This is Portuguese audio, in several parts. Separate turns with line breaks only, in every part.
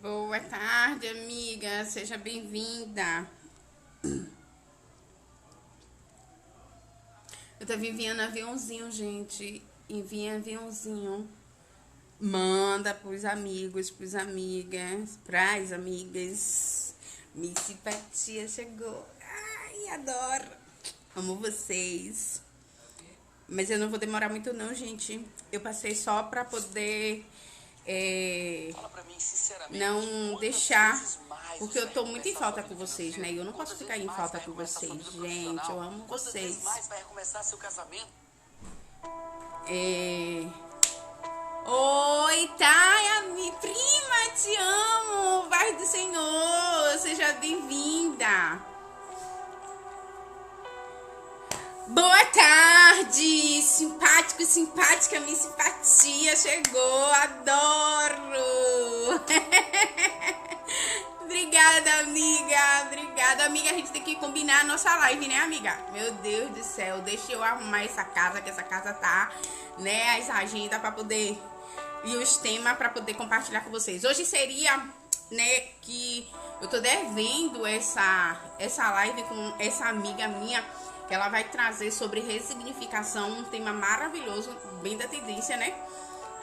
Boa tarde, amiga. Seja bem-vinda. Eu tô enviando aviãozinho, gente. Envia aviãozinho. Manda pros amigos, pras amigas. Minha simpatia chegou. Ai, adoro. Amo vocês. Mas eu não vou demorar muito não, gente. Eu passei só pra poder...
Fala pra mim, sinceramente,
não deixar, porque eu tô muito em falta com vocês, né? E eu não posso ficar em falta com vocês, gente. Eu amo vocês.
Vai recomeçar seu casamento?
Oi, Taya, minha prima, te amo. Paz do Senhor, seja bem-vinda. Boa tarde, simpático, simpática, minha simpatia chegou, adoro. Obrigada, amiga, amiga, a gente tem que combinar a nossa live, né, amiga? Meu Deus do céu, deixa eu arrumar essa casa, que essa casa tá, né, as agendas pra poder, e os temas pra poder compartilhar com vocês. Hoje seria, né, que eu tô devendo essa live com essa amiga minha, que ela vai trazer sobre ressignificação, um tema maravilhoso, bem da tendência, né?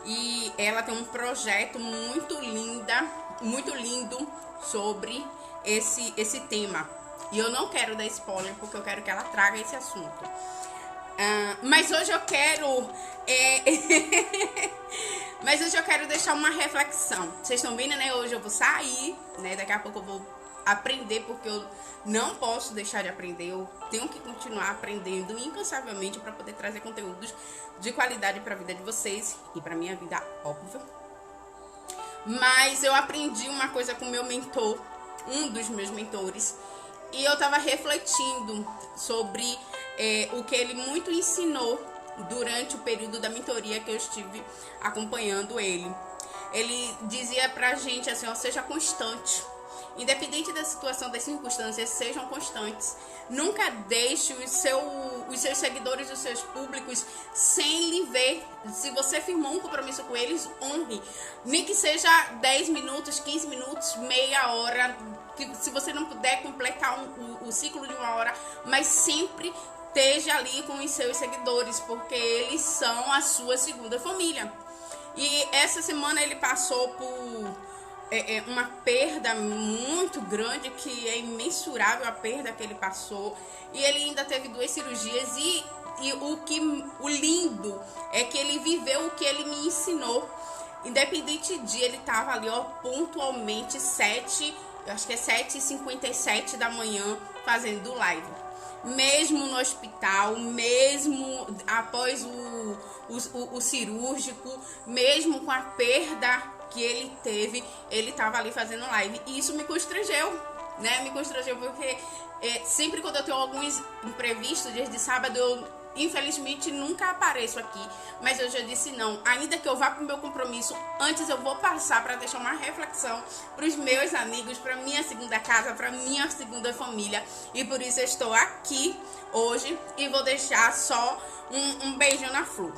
E ela tem um projeto muito lindo sobre esse tema. E eu não quero dar spoiler, porque eu quero que ela traga esse assunto. Mas hoje eu quero... Mas hoje eu quero deixar uma reflexão. Vocês estão vendo, né? Hoje eu vou sair, né? Daqui a pouco eu vou aprender, porque eu não posso deixar de aprender. Eu tenho que continuar aprendendo incansavelmente para poder trazer conteúdos de qualidade para a vida de vocês e para minha vida, óbvio. Mas eu aprendi uma coisa com o meu mentor, um dos meus mentores, e eu estava refletindo sobre o que ele muito ensinou durante o período da mentoria que eu estive acompanhando ele. Ele dizia pra gente assim, ó, seja constante. Independente da situação, das circunstâncias, sejam constantes. Nunca deixe os seus seguidores, os seus públicos sem lhe ver. Se você firmou um compromisso com eles, honre. Nem que seja 10 minutos, 15 minutos, meia hora. Se você não puder completar o ciclo de uma hora, mas sempre esteja ali com os seus seguidores, porque eles são a sua segunda família. E essa semana ele passou por uma perda muito grande, que é imensurável a perda que ele passou. E ele ainda teve 2 cirurgias. E o lindo é que ele viveu o que ele me ensinou. Independente de ele tava ali, ó, pontualmente 7h57 da manhã fazendo live. Mesmo no hospital, mesmo após o cirúrgico, mesmo com a perda que ele teve, ele estava ali fazendo live. E isso me constrangeu, né? Me constrangeu porque sempre quando eu tenho alguns imprevistos, dias de sábado, eu infelizmente nunca apareço aqui. Mas eu já disse não, ainda que eu vá para o meu compromisso, antes eu vou passar para deixar uma reflexão para os meus amigos, para minha segunda casa, para minha segunda família. E por isso eu estou aqui hoje e vou deixar só um beijinho na flor.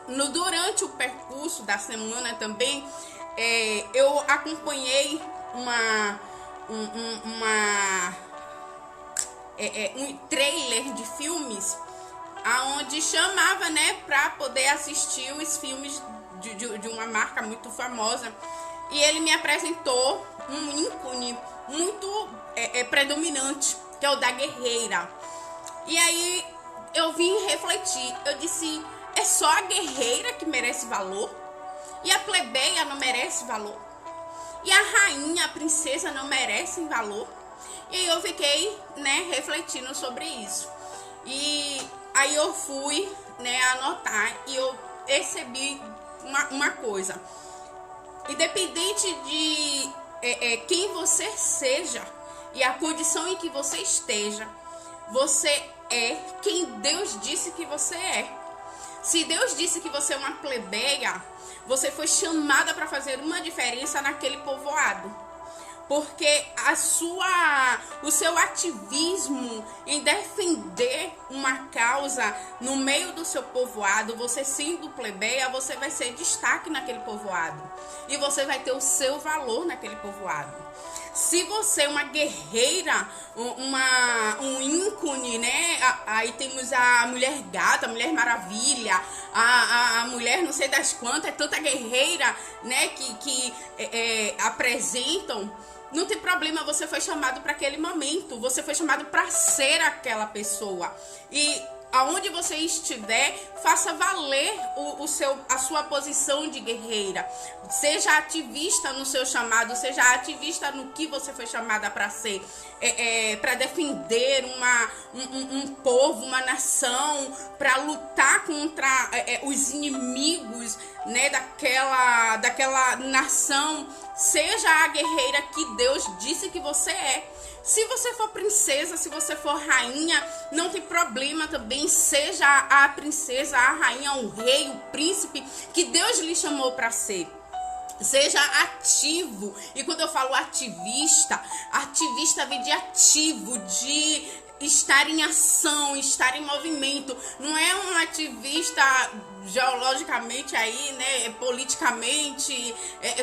Durante o percurso da semana também, eu acompanhei um trailer de filmes, aonde chamava, né, para poder assistir os filmes de uma marca muito famosa. E ele me apresentou um ícone muito predominante, que é o da guerreira. E aí eu vim refletir, eu disse... É só a guerreira que merece valor? E a plebeia não merece valor? E a rainha, a princesa não merecem valor? E aí eu fiquei, né, refletindo sobre isso. E aí eu fui, né, anotar e eu percebi uma coisa. Independente de quem você seja e a condição em que você esteja, você é quem Deus disse que você é. Se Deus disse que você é uma plebeia, você foi chamada para fazer uma diferença naquele povoado. porque o seu ativismo em defender uma causa no meio do seu povoado, você sendo plebeia, você vai ser destaque naquele povoado e você vai ter o seu valor naquele povoado. Se você é uma guerreira, um ícone, né? Aí temos a mulher gata, a mulher maravilha, a mulher não sei das quantas, é tanta guerreira, né? Que apresentam. Não tem problema, você foi chamado para aquele momento, você foi chamado para ser aquela pessoa. E aonde você estiver, faça valer a sua posição de guerreira. Seja ativista no seu chamado, seja ativista no que você foi chamada para ser. Para defender um povo, uma nação, para lutar contra os inimigos, né, daquela nação. Seja a guerreira que Deus disse que você é. Se você for princesa, se você for rainha, não tem problema também. Seja a princesa, a rainha, o rei, o príncipe que Deus lhe chamou para ser. Seja ativo. E quando eu falo ativista vem de ativo, de estar em ação, estar em movimento. Não é um ativista geologicamente aí, né, politicamente,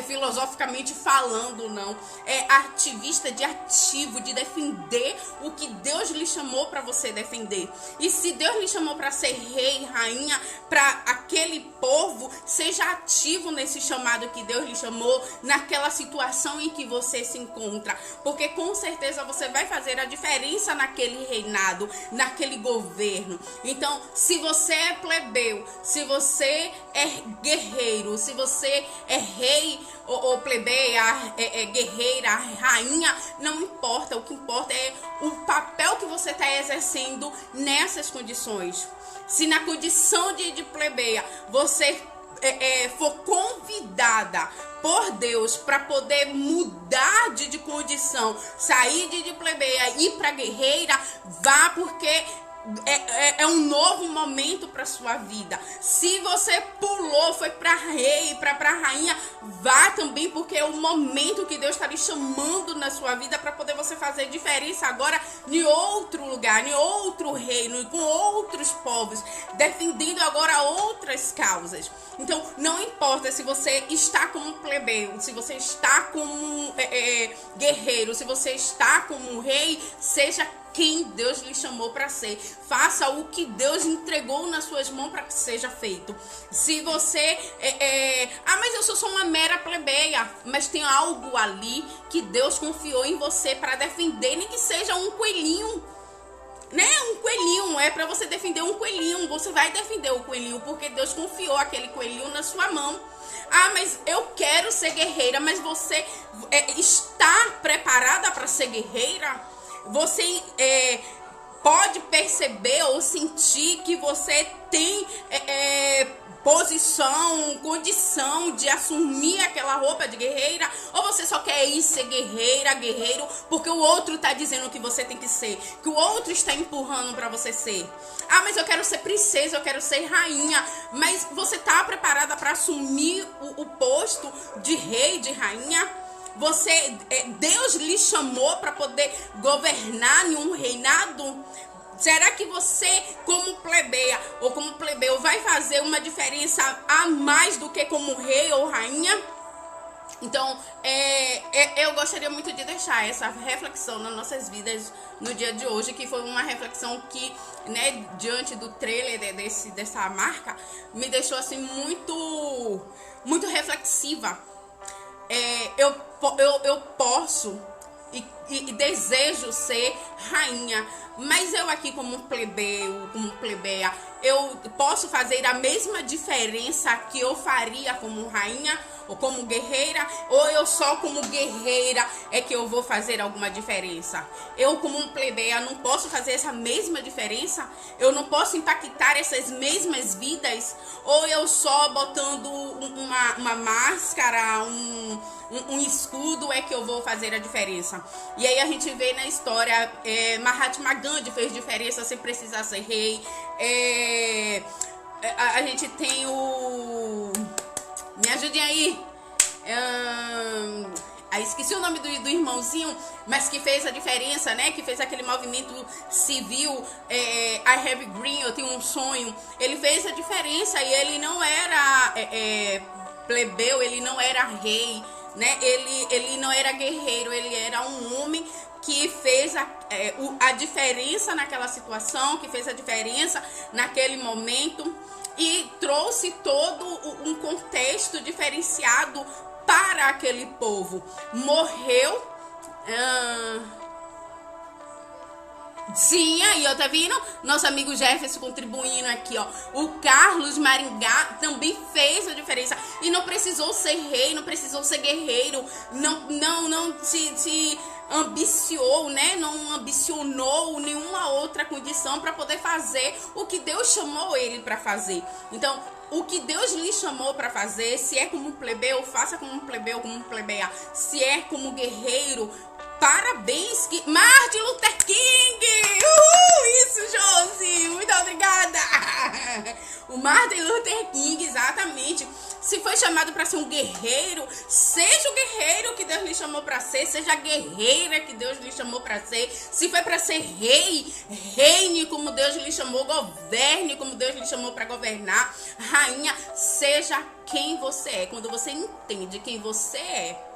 filosoficamente falando, não. É ativista de ativo, de defender o que Deus lhe chamou para você defender. E se Deus lhe chamou para ser rei, rainha, para aquele povo, seja ativo nesse chamado que Deus lhe chamou, naquela situação em que você se encontra. Porque com certeza você vai fazer a diferença naquele reinado, naquele governo. Então, se você é plebeu, se você é guerreiro, se você é rei ou plebeia, guerreira, rainha, não importa. O que importa é o papel que você está exercendo nessas condições. Se na condição de plebeia você for convidada por Deus para poder mudar de condição, sair de plebeia e ir para guerreira, vá, porque é um novo momento para sua vida. Se você pulou, foi para rei, para rainha, vá também, porque é o momento que Deus está lhe chamando na sua vida para poder você fazer diferença agora em outro lugar, em outro reino, com outros povos, defendendo agora outras causas. Então, não importa se você está como plebeu, se você está como guerreiro, se você está como rei, seja quem Deus lhe chamou para ser. Faça o que Deus entregou nas suas mãos para que seja feito. Se você mas eu sou só uma mera plebeia, mas tem algo ali que Deus confiou em você para defender, nem que seja um coelhinho, né? Um coelhinho, é para você defender um coelhinho. Você vai defender o coelhinho porque Deus confiou aquele coelhinho na sua mão. Mas eu quero ser guerreira, mas você está preparada para ser guerreira? Você pode perceber ou sentir que você tem posição, condição de assumir aquela roupa de guerreira? Ou você só quer ir ser guerreira, guerreiro, porque o outro está dizendo que você tem que ser, que o outro está empurrando para você ser? Mas eu quero ser princesa, eu quero ser rainha. Mas você está preparada para assumir o posto de rei, de rainha? Deus lhe chamou para poder governar em um reinado? Será que você, como plebeia ou como plebeu, vai fazer uma diferença a mais do que como rei ou rainha? Então, eu gostaria muito de deixar essa reflexão nas nossas vidas no dia de hoje, que foi uma reflexão que, né, diante do trailer dessa marca, me deixou assim muito, muito reflexiva. Eu posso e desejo ser rainha, mas eu aqui como plebeu, como plebeia, eu posso fazer a mesma diferença que eu faria como rainha ou como guerreira? Ou eu só como guerreira é que eu vou fazer alguma diferença? Eu como plebeia não posso fazer essa mesma diferença? Eu não posso impactar essas mesmas vidas? Ou eu só botando uma máscara, um escudo é que eu vou fazer a diferença? E aí a gente vê na história, Mahatma Gandhi fez diferença sem precisar ser rei. A gente tem me ajudem aí. esqueci o nome do irmãozinho, mas que fez a diferença, né? Que fez aquele movimento civil, I Have Green, eu tenho um sonho. Ele fez a diferença e ele não era plebeu, ele não era rei, né? Ele não era guerreiro, ele era um homem que fez a diferença naquela situação, que fez a diferença naquele momento e trouxe todo um contexto diferenciado para aquele povo. Morreu. Sim, aí, ó, tá vendo? Nosso amigo Jefferson contribuindo aqui, ó. O Carlos Maringá também fez a diferença. E não precisou ser rei, não precisou ser guerreiro. Não se ambiciou, né? Não ambicionou nenhuma outra condição para poder fazer o que Deus chamou ele para fazer. Então, o que Deus lhe chamou para fazer, se é como um plebeu, faça como um plebeu, como um plebeia. Se é como guerreiro, parabéns, Martin Luther King! Isso, Josi! Muito obrigada! O Martin Luther King, exatamente. Se foi chamado para ser um guerreiro, seja o guerreiro que Deus lhe chamou para ser, seja a guerreira que Deus lhe chamou para ser. Se foi para ser rei, reine como Deus lhe chamou, governe como Deus lhe chamou para governar. Rainha, seja quem você é. Quando você entende quem você é,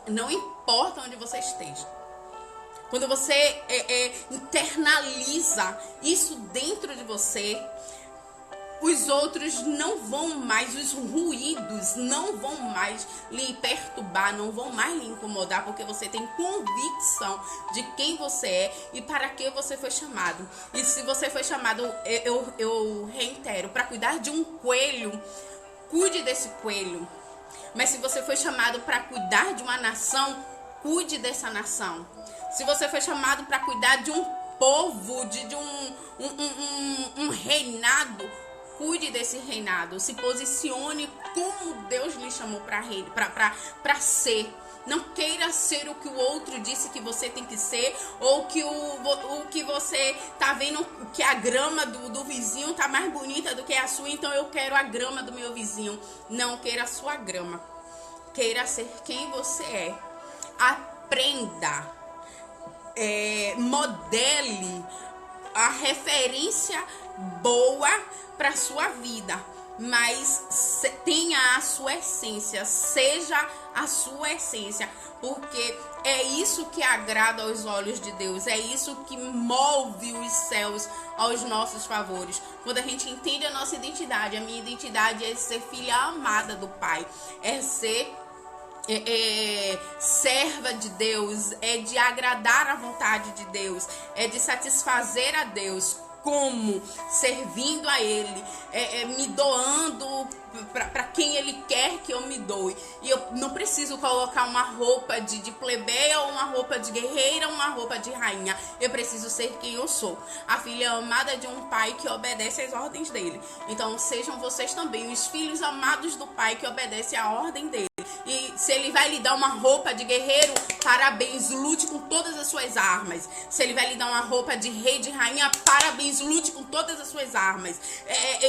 não importa onde você esteja. Quando você internaliza isso dentro de você, os outros não vão mais, os ruídos não vão mais lhe perturbar, não vão mais lhe incomodar, porque você tem convicção de quem você é e para que você foi chamado. E se você foi chamado, eu reitero, para cuidar de um coelho, cuide desse coelho. Mas se você foi chamado para cuidar de uma nação, cuide dessa nação. Se você foi chamado para cuidar de um povo, de um reinado, cuide desse reinado. Se posicione como Deus lhe chamou para ser. Não queira ser o que o outro disse que você tem que ser, ou que o que você tá vendo que a grama do vizinho tá mais bonita do que a sua, então eu quero a grama do meu vizinho. Não queira a sua grama. Queira ser quem você é. Aprenda. Modele a referência boa para sua vida, mas tenha a sua essência, seja a sua essência, porque é isso que agrada aos olhos de Deus, é isso que move os céus aos nossos favores. Quando a gente entende a nossa identidade, a minha identidade é ser filha amada do Pai, é ser serva de Deus, é de agradar a vontade de Deus, é de satisfazer a Deus. Como? Servindo a Ele, me doando para quem Ele quer que eu me doe. E eu não preciso colocar uma roupa de plebeia, ou uma roupa de guerreira, ou uma roupa de rainha. Eu preciso ser quem eu sou, a filha amada de um pai que obedece às ordens dele. Então sejam vocês também os filhos amados do Pai que obedecem à ordem dele. E se ele vai lhe dar uma roupa de guerreiro, parabéns, lute com todas as suas armas. Se ele vai lhe dar uma roupa de rei, de rainha, parabéns, lute com todas as suas armas.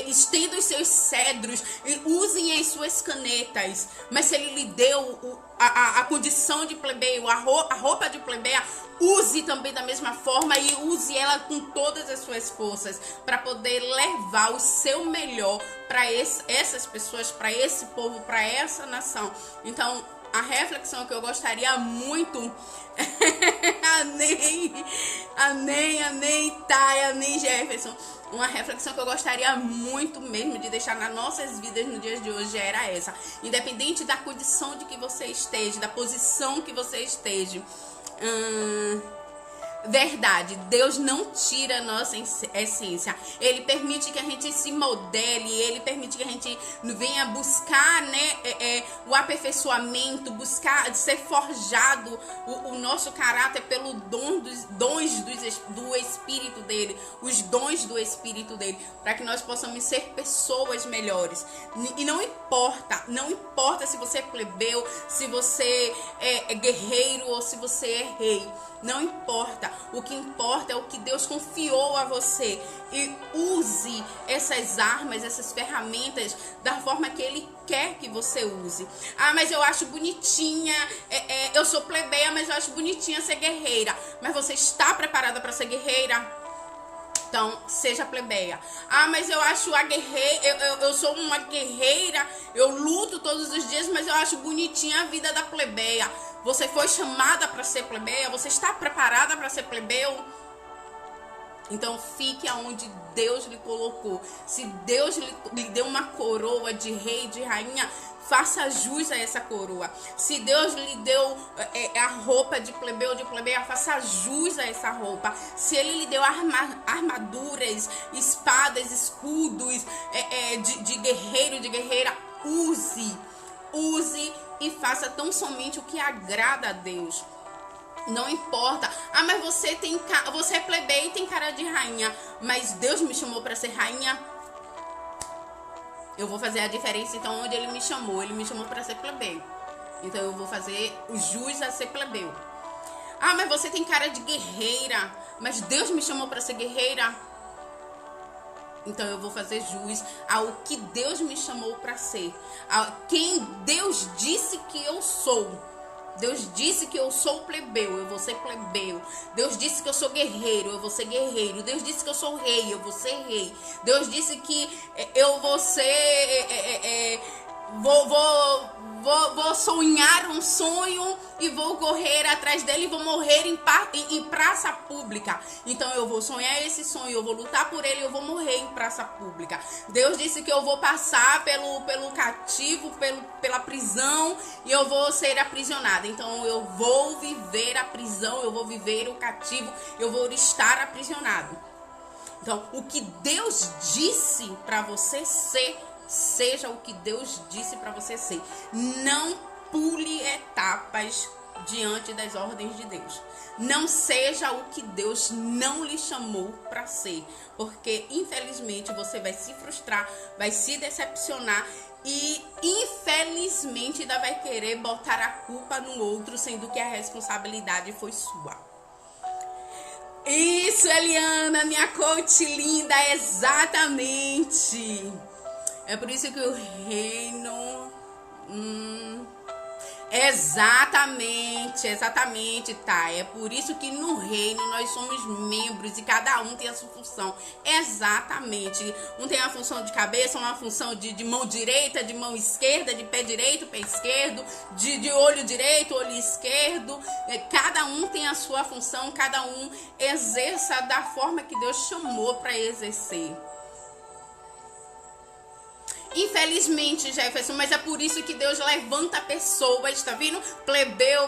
Estenda os seus cedros, usem as suas canetas. Mas se ele lhe deu a condição de plebeio, a roupa de plebeia, use também da mesma forma e use ela com todas as suas forças para poder levar o seu melhor para essas pessoas, para esse povo, para essa nação. Então, a reflexão que eu gostaria muito Amém, Thay, amém, Jefferson. Uma reflexão que eu gostaria muito mesmo de deixar nas nossas vidas no dia de hoje era essa. Independente da condição de que você esteja, da posição que você esteja, verdade, Deus não tira a nossa essência. Ele permite que a gente se modele, Ele permite que a gente venha buscar, né, o aperfeiçoamento, buscar ser forjado o nosso caráter pelo dons do Espírito dele, os dons do Espírito dele, para que nós possamos ser pessoas melhores. E não importa se você é plebeu, se você é guerreiro ou se você é rei, não importa. O que importa é o que Deus confiou a você. E use essas armas, essas ferramentas da forma que Ele quer que você use. Ah, mas eu acho bonitinha, eu sou plebeia, mas eu acho bonitinha ser guerreira. Mas você está preparada para ser guerreira? Então, seja plebeia. Ah, mas eu acho a guerreira, eu sou uma guerreira, eu luto todos os dias, mas eu acho bonitinha a vida da plebeia. Você foi chamada para ser plebeia? Você está preparada para ser plebeu? Então, fique aonde Deus lhe colocou. Se Deus lhe deu uma coroa de rei, de rainha, faça jus a essa coroa. Se Deus lhe deu a roupa de plebeu, de plebeia, faça jus a essa roupa. Se Ele lhe deu armaduras, espadas, escudos, de guerreiro, de guerreira, use e faça tão somente o que agrada a Deus. Não importa. Ah, mas você é plebeia e tem cara de rainha. Mas Deus me chamou para ser rainha. Eu vou fazer a diferença, então, onde Ele me chamou. Ele me chamou para ser plebeu. Então, eu vou fazer o jus a ser plebeu. Ah, mas você tem cara de guerreira. Mas Deus me chamou para ser guerreira. Então, eu vou fazer jus ao que Deus me chamou para ser. A quem Deus disse que eu sou. Deus disse que eu sou plebeu, eu vou ser plebeu. Deus disse que eu sou guerreiro, eu vou ser guerreiro. Deus disse que eu sou rei, eu vou ser rei. Deus disse que eu vou ser... Vou sonhar um sonho e vou correr atrás dele e vou morrer em praça pública. Então eu vou sonhar esse sonho, eu vou lutar por ele e eu vou morrer em praça pública. Deus disse que eu vou passar pelo cativo, pela prisão e eu vou ser aprisionada. Então eu vou viver a prisão, eu vou viver o cativo, eu vou estar aprisionado. Então o que Deus disse para você ser, seja o que Deus disse para você ser. Não pule etapas diante das ordens de Deus. Não seja o que Deus não lhe chamou para ser. Porque, infelizmente, você vai se frustrar, vai se decepcionar e, infelizmente, ainda vai querer botar a culpa no outro, sendo que a responsabilidade foi sua. Isso, Eliana, minha coach linda, exatamente. É por isso que o reino... Exatamente, tá? É por isso que no reino nós somos membros e cada um tem a sua função. Exatamente. Um tem a função de cabeça, uma função de mão direita, de mão esquerda, de pé direito, pé esquerdo, de olho direito, olho esquerdo. Cada um tem a sua função, cada um exerça da forma que Deus chamou para exercer. Infelizmente, Jefferson, mas é por isso que Deus levanta pessoas, tá vendo? Plebeu,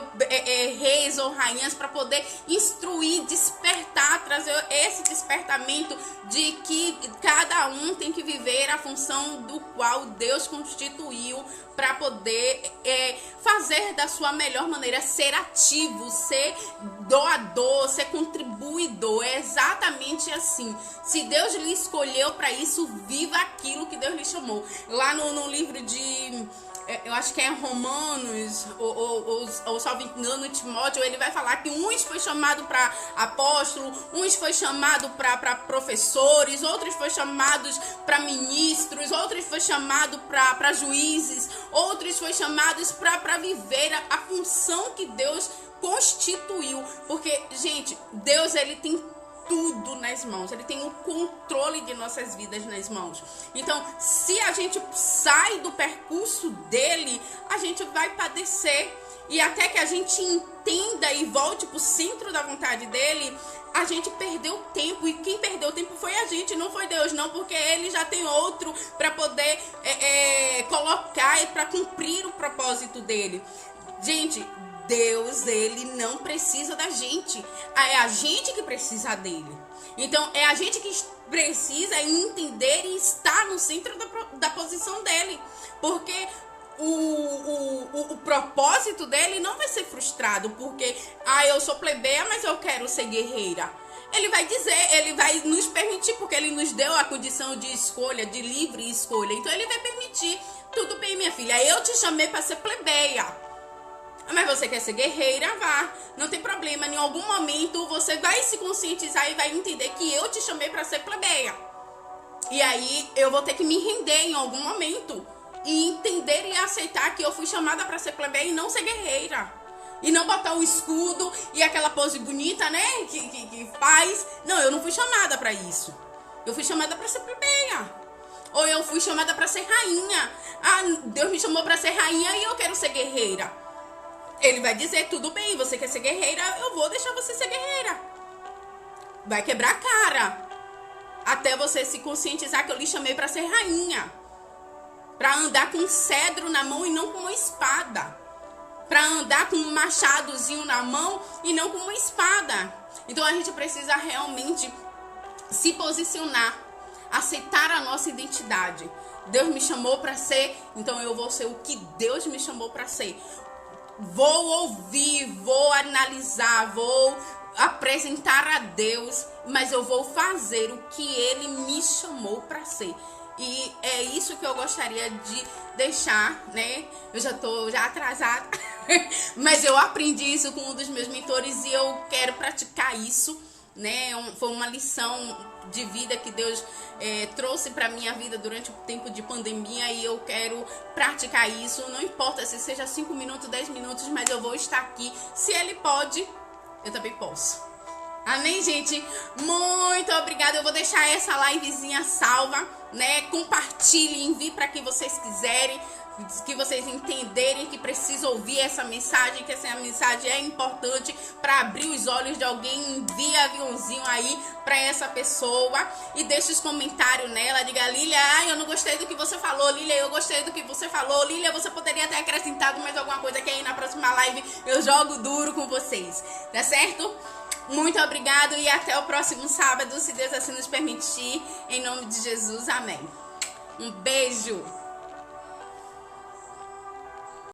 reis ou rainhas, para poder instruir, despertar, trazer esse despertamento de que cada um tem que viver a função do qual Deus constituiu para poder fazer da sua melhor maneira, ser ativo, ser doador, ser contribuidor. É exatamente assim. Se Deus lhe escolheu para isso, viva aquilo que Deus lhe chamou. Lá no livro de... eu acho que é Romanos, ou salvo engano, Timóteo, ele vai falar que uns foi chamado para apóstolo, uns foi chamado para professores, outros foi chamados para ministros, outros foi chamado para juízes, outros foi chamados para viver a função que Deus constituiu. Porque, gente, Deus, ele tem tudo nas mãos, ele tem o controle de nossas vidas nas mãos. Então, se a gente sai do percurso dele, a gente vai padecer, e até que a gente entenda e volte para o centro da vontade dele, a gente perdeu tempo, e quem perdeu tempo foi a gente, não foi Deus não, porque ele já tem outro para poder colocar e para cumprir o propósito dele. Gente, Deus, ele não precisa da gente. É a gente que precisa dele. Então, é a gente que precisa entender e estar no centro da posição dele. Porque o propósito dele não vai ser frustrado. Porque, eu sou plebeia, mas eu quero ser guerreira. Ele vai dizer, ele vai nos permitir, porque ele nos deu a condição de escolha, de livre escolha. Então, ele vai permitir. Tudo bem, minha filha, eu te chamei para ser plebeia. Mas você quer ser guerreira, vá. Não tem problema. Em algum momento você vai se conscientizar e vai entender que eu te chamei para ser plebeia. E aí eu vou ter que me render em algum momento. E entender e aceitar que eu fui chamada para ser plebeia e não ser guerreira. E não botar o escudo e aquela pose bonita, né? Que faz. Não, eu não fui chamada para isso. Eu fui chamada para ser plebeia. Ou eu fui chamada para ser rainha. Ah, Deus me chamou para ser rainha e eu quero ser guerreira. Ele vai dizer, tudo bem, você quer ser guerreira, eu vou deixar você ser guerreira. Vai quebrar a cara. Até você se conscientizar que eu lhe chamei para ser rainha. Para andar com um cedro na mão e não com uma espada. Para andar com um machadozinho na mão e não com uma espada. Então a gente precisa realmente se posicionar. Aceitar a nossa identidade. Deus me chamou para ser, então eu vou ser o que Deus me chamou para ser. Vou ouvir, vou analisar, vou apresentar a Deus, mas eu vou fazer o que Ele me chamou para ser. E é isso que eu gostaria de deixar, né? Eu já tô atrasada, mas eu aprendi isso com um dos meus mentores e eu quero praticar isso, né? Foi uma lição de vida que Deus trouxe para minha vida durante o tempo de pandemia e eu quero praticar isso. Não importa se seja 5 minutos, 10 minutos, mas eu vou estar aqui. Se Ele pode, eu também posso. Amém, gente? Muito obrigada. Eu vou deixar essa livezinha salva, né? Compartilhe, envie para quem vocês quiserem, que vocês entenderem que precisam ouvir essa mensagem, que essa mensagem é importante para abrir os olhos de alguém. Envie aviãozinho aí para essa pessoa e deixe os comentários nela. Diga, Lília, eu não gostei do que você falou. Lília, eu gostei do que você falou. Lília, você poderia ter acrescentado mais alguma coisa que aí na próxima live eu jogo duro com vocês, tá certo? Muito obrigado e até o próximo sábado, se Deus assim nos permitir. Em nome de Jesus, amém. Um beijo.